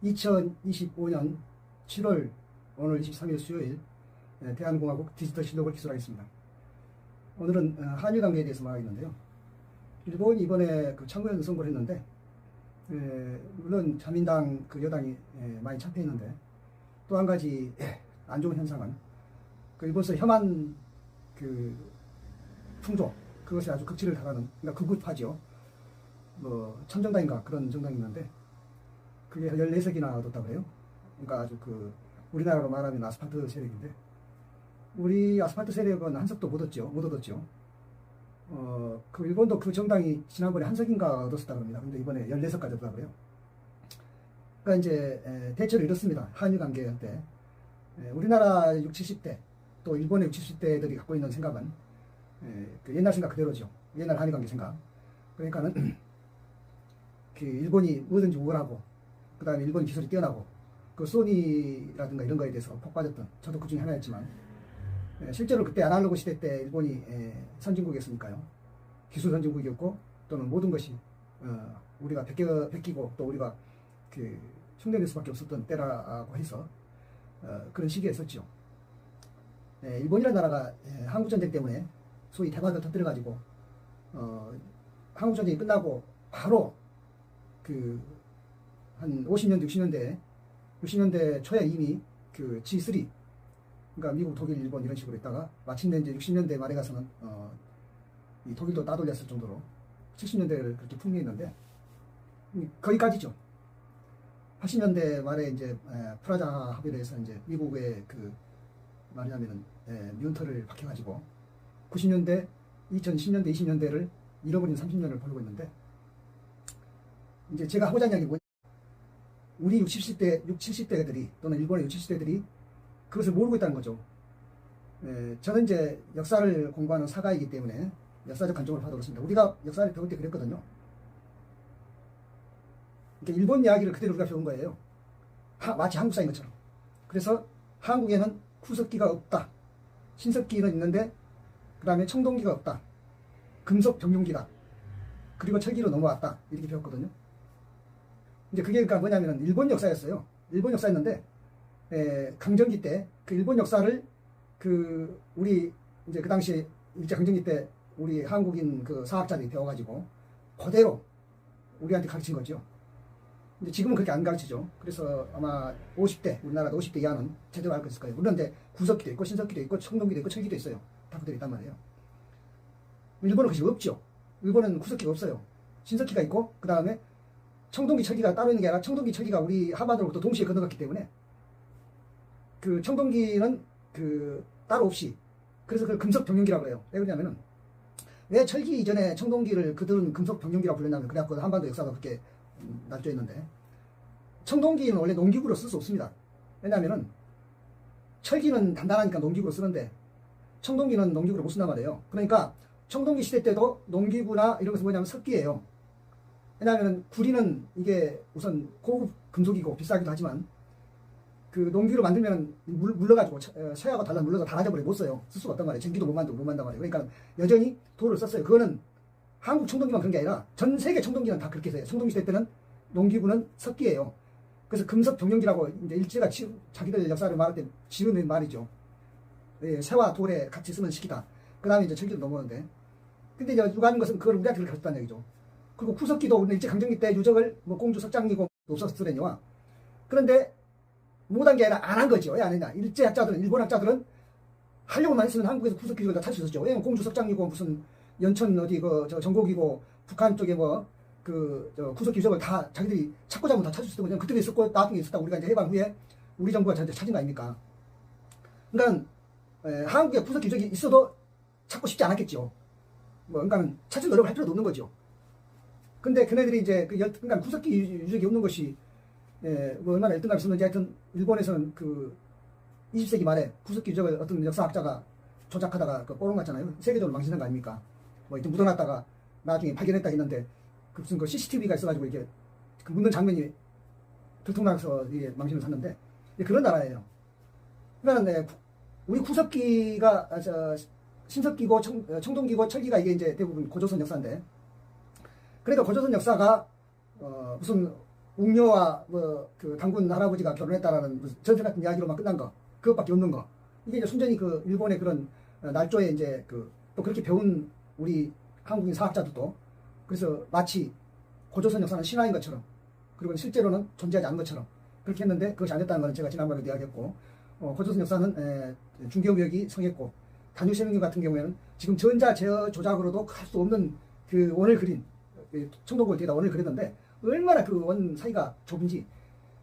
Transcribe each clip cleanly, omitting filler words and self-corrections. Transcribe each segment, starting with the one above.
2025년 7월 오늘 23일 수요일 대한공화국 디지털 실록을 기술하겠습니다. 오늘은 한일 관계에 대해서 말하겠는데요. 일본이 이번에 그 참고연 선거를 했는데 물론 자민당 그 여당이 많이 참패했는데 또 한 가지 안 좋은 현상은 그 일본에서 혐한 그 풍조 그것이 아주 극치를 달하는 그러니까 극우파죠. 뭐 참정당인가 그런 정당이 있는데 그게 14석이나 얻었다고 그래요. 그러니까 아주 그 우리나라로 말하면 아스팔트 세력인데 우리 아스팔트 세력은 한 석도 못 얻었죠. 그 일본도 그 정당이 지난번에 한 석인가 얻었었다고 합니다. 근데 이번에 14석까지 얻었다고 그래요. 그러니까 이제 대처를 이렇습니다. 한일 관계 때 우리나라 60, 70대 또 일본의 60, 70대들이 갖고 있는 생각은 그 옛날 생각 그대로죠. 옛날 한일 관계 생각. 그러니까는 그 일본이 뭐든지 우월하고 그 다음에 일본 기술이 뛰어나고 그 소니라든가 이런 거에 대해서 폭 빠졌던 저도 그 중에 하나였지만 실제로 그때 아날로그 시대 때 일본이 선진국이었으니까요. 기술 선진국이었고 또는 모든 것이 우리가 베끼고 또 우리가 그 흉내낼 수밖에 없었던 때라고 해서 그런 시기였었죠. 일본이라는 나라가 한국전쟁 때문에 소위 대박을 터뜨려가지고 한국전쟁이 끝나고 바로 그 한 50년대, 60년대 초에 이미 그 G3 그러니까 미국, 독일, 일본 이런 식으로 있다가 마침내 이제 60년대 말에 가서는 이 독일도 따돌렸을 정도로 70년대를 그렇게 풍미했는데 거기까지죠. 80년대 말에 이제 프라자 합의를 해서 이제 미국의 그 말하자면은 미운털을 박혀가지고 90년대, 2010년대, 20년대를 잃어버린 30년을 보내고 있는데 이제 제가 하고자 하는 이야기 뭐냐? 우리 60, 70대들이 또는 일본의 60, 70대들이 그것을 모르고 있다는 거죠. 저는 이제 역사를 공부하는 사가이기 때문에 역사적 관점을 봐도 그렇습니다. 우리가 역사를 배울 때 그랬거든요. 그러니까 일본 이야기를 그대로 우리가 배운 거예요. 마치 한국사인 것처럼. 그래서 한국에는 후석기가 없다. 신석기는 있는데 그 다음에 청동기가 없다. 금속 병용기다. 그리고 철기로 넘어왔다. 이렇게 배웠거든요. 이제 그게 그러니까 뭐냐면은 일본 역사였어요. 일본 역사였는데 강점기 때 그 일본 역사를 그 우리 이제 그 당시 일제 강점기 때 우리 한국인 그 사학자들이 배워가지고 그대로 우리한테 가르친 거죠. 근데 지금은 그렇게 안 가르치죠. 그래서 아마 50대 우리나라도 50대 이하는 제대로 알고 있을 거예요. 물론 이제 구석기도 있고 신석기도 있고 청동기도 있고 철기도 있어요. 다 그대로 있단 말이에요. 일본은 그것이 없죠. 일본은 구석기가 없어요. 신석기가 있고 그 다음에 청동기 철기가 따로 있는 게 아니라 청동기 철기가 우리 하반으로부터 동시에 건너갔기 때문에 그 청동기는 그 따로 없이 그래서 그걸 금속 병용기라고 해요. 왜 그러냐면은 왜 철기 이전에 청동기를 그들은 금속 병용기라고 불렀냐면 그래갖고 한반도 역사가 그렇게 날져 있는데 청동기는 원래 농기구로 쓸 수 없습니다. 왜냐면은 철기는 단단하니까 농기구로 쓰는데 청동기는 농기구로 못 쓴단 말이에요. 그러니까 청동기 시대 때도 농기구나 이런 것은 뭐냐면 석기예요. 왜냐하면 구리는 이게 우선 고급 금속이고 비싸기도 하지만 그 농기로 만들면 물러가지고 쇠하고 달라 물러서 달아져버려 못 써요. 쓸 수가 없단 말이에요. 전기도 못 만든단 말이에요. 그러니까 여전히 돌을 썼어요. 그거는 한국 청동기만 그런 게 아니라 전 세계 청동기는 다 그렇게 써요. 청동기 시대 때는 농기구는 석기예요. 그래서 금속 병용기라고 이제 일제가 자기들 역사를 말할 때 지으는 말이죠. 쇠와 돌에 같이 쓰는 시기다. 그 다음에 이제 철기로 넘어오는데 근데 이제 누가 하는 것은 그걸 우리한테 가르쳤다는 얘기죠. 그리고 구석기도 일제 강점기 때 유적을 뭐 공주 석장이고 없었으려니와 그런데 못한 게 아니라 안 한 거죠. 왜 안 했냐? 일제 학자들은 일본 학자들은 하려고만 했으면 한국에서 구석기를 다 찾을 수 있었죠. 왜냐면 공주 석장이고 무슨 연천 어디 저 전곡이고 북한 쪽에 뭐 그 구석기 유적을 다 자기들이 찾고 자면 다 찾을 수 있었던 거죠. 그때도 있었고 나중에 있었다. 우리가 이제 해방 후에 우리 정부가 저한테 찾은 거 아닙니까? 그러니까 한국에 구석기 유적이 있어도 찾고 싶지 않았겠죠. 뭐 그러니까는 찾을 노력을 할 필요도 없는 거죠. 근데 그네들이 이제 그러니까 구석기 유적이 없는 것이 뭐 얼마나 열등감이 있었는지 하여튼 일본에서는 그 20세기 말에 구석기 유적을 어떤 역사학자가 조작하다가 그 뽀록 났잖아요. 세계적으로 망신한 거 아닙니까? 뭐 이렇게 묻어놨다가 나중에 발견했다 했는데 그 무슨 그 CCTV가 있어가지고 이렇게 그 묻는 장면이 들통나서 이게 망신을 샀는데 그런 나라예요. 그러니까 우리 구석기가 신석기고 청동기고 철기가 이게 이제 대부분 고조선 역사인데 그러니까 고조선 역사가 무슨 웅녀와 뭐 그 당군 할아버지가 결혼했다라는 무슨 전설 같은 이야기로만 끝난 거, 그것밖에 없는 거. 이게 이제 순전히 그 일본의 그런 날조에 이제 그 또 그렇게 배운 우리 한국인 사학자들도 그래서 마치 고조선 역사는 신화인 것처럼, 그리고 실제로는 존재하지 않는 것처럼 그렇게 했는데 그것이 안 됐다는 건 제가 지난번에도 이야기했고, 고조선 역사는 중개무역이 성했고, 단유세명님 같은 경우에는 지금 전자 제어 조작으로도 할 수 없는 그 원을 그린 청동골 뒤에다 원을 그렸는데 얼마나 그 원 사이가 좁은지,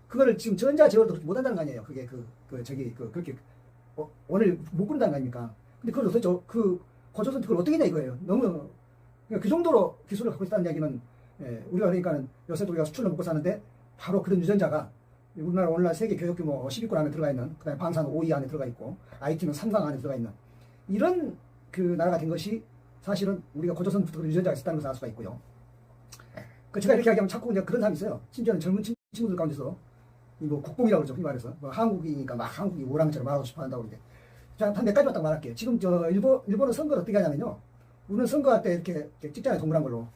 그거를 지금 전자 제어도 그렇게 못한다는 거 아니에요. 그게 그렇게 원을 못 그린다는 거 아닙니까? 근데 그걸 도대체 그 고조선 그걸 어떻게 했냐 이거예요. 너무 그러니까 그 정도로 기술을 갖고 있다는 이야기는, 우리가 그러니까는 요새도 우리가 수출로 먹고 사는데 바로 그런 유전자가 우리나라 오늘날 세계 교역 규모 10위권 안에 들어가 있는, 그다음에 방산 5위 안에 들어가 있고, IT는 3강 안에 들어가 있는 이런 그 나라가 된 것이 사실은 우리가 고조선부터 그런 유전자가 있었다는 것을 알 수가 있고요. 그 제가 이렇게 이야기하면 자꾸 이제 그런 사람이 있어요. 심지어는 젊은 친구들 가운데서 뭐 국뽕이라고 그러죠. 흔히 말해서 뭐 한국이니까 막 한국이 오랑처럼 말하고 싶어 한다고 그러는데, 자, 한 몇 가지만 딱 말할게요. 지금 저 일본은 선거를 어떻게 하냐면요. 우리는 선거할 때 이렇게 찍잖아요. 동그란 걸로.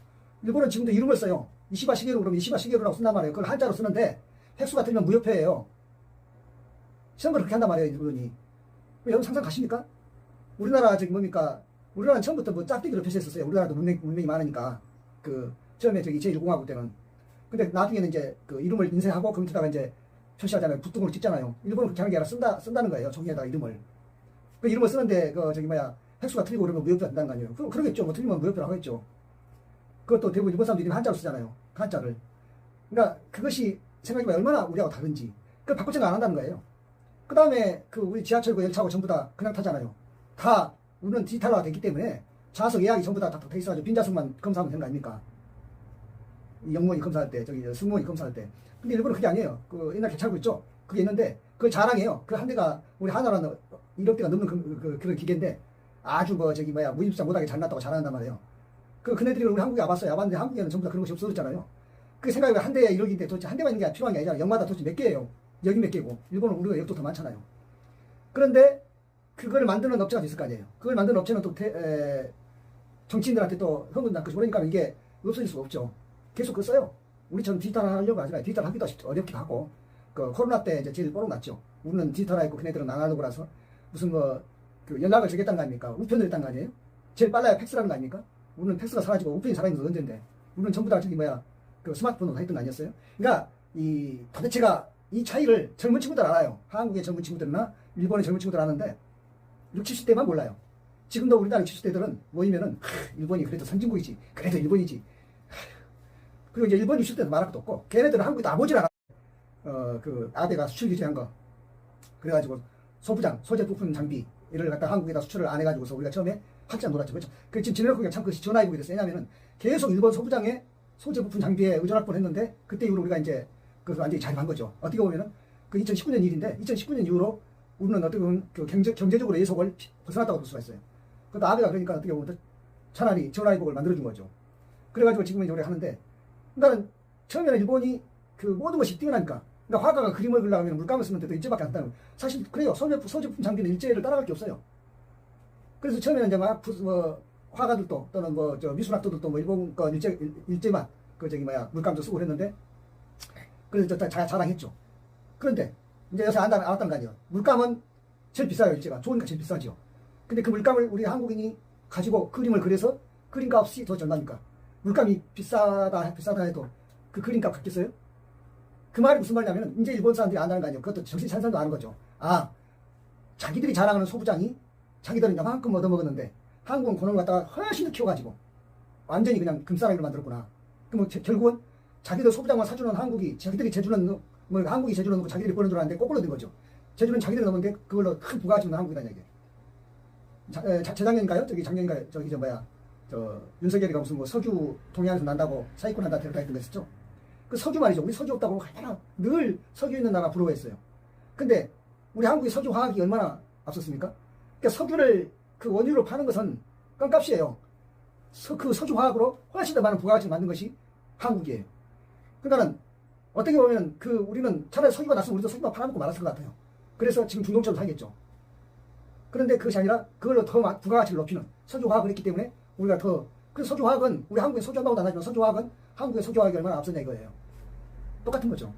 일본은 지금도 이름을 써요. 이시바 시게루 그러면 이시바 시게루라고 쓴단 말이에요. 그걸 한자로 쓰는데 획수가 틀리면 무효표예요. 선거를 그렇게 한단 말이에요. 일본이. 여러분 상상 가십니까? 우리나라 저기 뭡니까? 우리나라는 처음부터 뭐 짝대기로 표시했었어요. 우리나라도 문명이 많으니까. 그 처음에 저기 제1공화국 때는. 근데 나중에는 이제 그 이름을 인쇄하고 그 밑에다가 이제 표시하잖아요. 붓등으로 찍잖아요. 일본은 그렇게 하는 게 아니라 쓴다는 거예요. 종이에다가 이름을. 그 이름을 쓰는데 그 저기 뭐야 획수가 틀리고 그러면 무효표가 된다는 거 아니에요. 그러겠죠. 뭐 틀리면 무효표라고 하겠죠. 그것도 대부분 일본 사람들이 한자로 쓰잖아요. 그 한자를. 그러니까 그것이 생각해보면 얼마나 우리하고 다른지. 그걸 바꿀 생각 안 한다는 거예요. 그 다음에 그 우리 지하철과 열차하고 전부 다 그냥 타잖아요. 다 우리는 디지털화가 됐기 때문에 좌석 예약이 전부 다 돼 있어가지고 빈 좌석만 검사하면 되는 거 아닙니까? 이 영무원이 검사할 때, 저기 승무원이 검사할 때. 근데 일본은 그게 아니에요. 그 옛날 개찰구 있죠? 그게 있는데 그걸 자랑해요. 그 한 대가 우리 하나라는 1억 대가 넘는 그런 기계인데 아주 뭐 저기 뭐야 무임수사 못하게 잘났다고 자랑한단 말이에요. 그네들이 우리 한국에 와봤어요. 와봤는데 한국에는 전부 다 그런 것이 없어졌잖아요. 그 생각이 한 대에 1억인데 도대체 한 대만 있는 게 필요한 게 아니라 역마다 도대체 몇 개예요. 역이 몇 개고. 일본은 우리가 역도 더 많잖아요. 그런데 그걸 만드는 업체가 있을 거 아니에요. 그걸 만드는 업체는 또 정치인들한테 또 흥분 낳고 그러니까 이게 없어질 수가 없죠. 계속 그거 써요. 우리처럼 디지털 하려고 하지 마요. 디지털 하기도 어렵기도 하고. 그 코로나 때 이제 제일 뽀록 났죠. 우리는 디지털화했고 그네들은 아날로그라서 무슨 뭐 그 연락을 주겠다는 거 아닙니까? 우편을 했다는 거 아니에요? 제일 빨라야 팩스라는 거 아닙니까? 우리는 팩스가 사라지고 우편이 살아있는 건 언젠데. 우리는 전부 다 저기 뭐야 그 스마트폰으로 했던 거 아니었어요? 그러니까 이 도대체가 이 차이를 젊은 친구들 알아요. 한국의 젊은 친구들이나 일본의 젊은 친구들 아는데 60, 70대만 몰라요. 지금도 우리나라 60, 70대들은 모이면은 일본이 그래도 선진국이지. 그래도 일본이지. 그리고 이제 일본 60대도 말할 것도 없고 걔네들은 한국에 아버지를 알아. 그 아베가 수출 규제한 거. 그래가지고 소부장, 소재 부품 장비 이를 갖다 한국에다 수출을 안 해가지고서 우리가 처음에 확실히 놀았죠. 그렇죠? 그 지금 지내놓고 참 그것이 전화위복이 됐어요. 왜냐면은 계속 일본 소부장의 소재 부품 장비에 의존할 뻔했는데 그때 이후로 우리가 이제 그것을 완전히 자립한 거죠. 어떻게 보면은 그 2019년 일인데 2019년 이후로 우리는 어떻게 보면 그 경제적으로 예속을 벗어났다고 볼 수가 있어요. 그것도 아베가 그러니까 어떻게 보면 차라리 전화위복을 만들어준 거죠. 그래가지고 지금 이제 우리가 하는데, 그러니까 처음에는 일본이 그 모든 것이 뛰어나니까. 그러니까 화가가 그림을 그리려면 물감을 쓰면 돼도 일제밖에 안 따는. 사실 그래요. 소제품 장비는 일제를 따라갈 게 없어요. 그래서 처음에는 이제 막 뭐 화가들도 또는 뭐 저 미술학도들도 뭐 일본 거 일제만 그 저기 뭐야 물감도 쓰고 그랬는데, 그래서 자랑했죠. 그런데 이제 요새 알았다는 거 아니에요. 물감은 제일 비싸요. 일제가 좋으니까 제일 비싸죠. 근데 그 물감을 우리 한국인이 가지고 그림을 그려서 그림값이 더 얼마입니까? 물감이 비싸다 해도 그 그림값 같겠어요? 그 말이 무슨 말이냐면 이제 일본 사람들이 안다는 거 아니에요. 그것도 정신 찬 사람도 아는 거죠. 아, 자기들이 자랑하는 소부장이 자기들은 이만큼 얻어먹었는데 한국은 그놈을 갖다가 훨씬 더 키워가지고 완전히 그냥 금싸라기로 만들었구나. 그럼 결국은 자기들 소부장만 사주는 한국이 자기들이 제주는 뭐 한국이 제주는 놓고 자기들이 버는 줄 알았는데 거꾸로 된 거죠. 제주는 자기들이 넘었는데 그걸로 큰 부가가 주는 한국이라는 얘기예요. 재작년인가요? 저기 작년인가요? 저기 저 뭐야 저 윤석열이가 무슨 뭐 석유 동해안에서 난다고 사기꾼 한다 데려다 했던 거 있었죠. 그 석유 말이죠. 우리 석유 없다고 얼마나 늘 석유 있는 나라 부러워했어요. 근데 우리 한국의 석유 화학이 얼마나 앞섰습니까? 그러니까 석유를 그 원유로 파는 것은 껌값이에요. 그 석유 화학으로 훨씬 더 많은 부가가치를 만든 것이 한국이에요. 그러니까는 어떻게 보면 그 우리는 차라리 석유가 났으면 우리도 석유만 팔아먹고 말았을 것 같아요. 그래서 지금 중동처럼 살겠죠. 그런데 그것이 아니라 그걸로 더 부가가치를 높이는 석유 화학을 했기 때문에 우리가 더, 그래서 석유 화학은 우리 한국에 석유 한다고도 안 하지만 석유 화학은 한국의 석유 화학이 얼마나 앞서냐 이거예요. 똑같은 거죠.